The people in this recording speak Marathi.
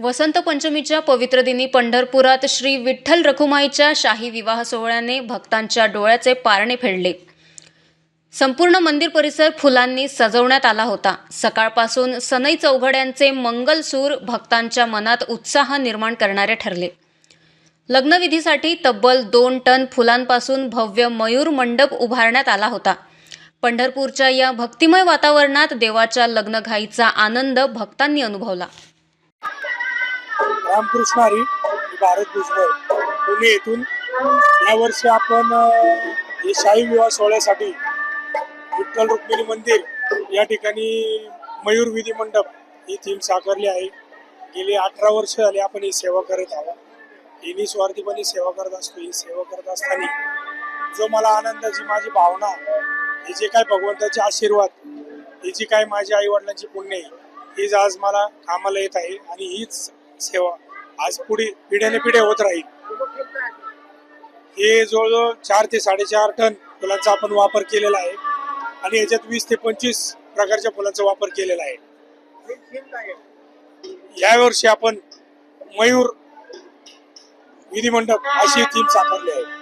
वसंत पंचमीच्या पवित्र दिनी पंढरपुरात श्री विठ्ठल रखुमाईच्या शाही विवाह सोहळ्याने भक्तांच्या डोळ्याचे पारणे फेडले. संपूर्ण मंदिर परिसर फुलांनी सजवण्यात आला होता. सकाळपासून सनई चौघड्यांचे मंगल सूर भक्तांच्या मनात उत्साह निर्माण करणारे ठरले. लग्नविधीसाठी तब्बल 2 टन फुलांपासून भव्य मयूर मंडप उभारण्यात आला होता. पंढरपूरच्या या भक्तिमय वातावरणात देवाच्या लग्नघाईचा आनंद भक्तांनी अनुभवला. रामकृष्ण हरी, भारत भुजबळ पुणे येथून यावर्षी आपण हे शाही विवाह सोहळ्यासाठी विठ्ठल रुक्मिणी मंदिर या ठिकाणी मयूर विधी मंडप ही थीम साकारली आहे. गेली 18 वर्ष झाली आपण ही सेवा करत आहोत. ही निस्वार्थीपणे सेवा करत असतो. ही सेवा करत असताना जो मला आनंदाची माझी भावना, हे जे काय भगवंताचे आशीर्वाद, ही जी काय माझ्या आई वडिलांची पुण्य आहे, हीच आज मला कामाला येत आहे आणि हीच सेवा आज पुढे पिढ्याने पिढ्या होत राहील. हे जवळजवळ 4 ते 4.5 टन फुलांचा आपण वापर केलेला आहे आणि याच्यात 20 ते 25 प्रकारच्या फुलांचा वापर केलेला आहे. यावर्षी आपण मयूर विधी मंडप अशी थीम साकारली आहे.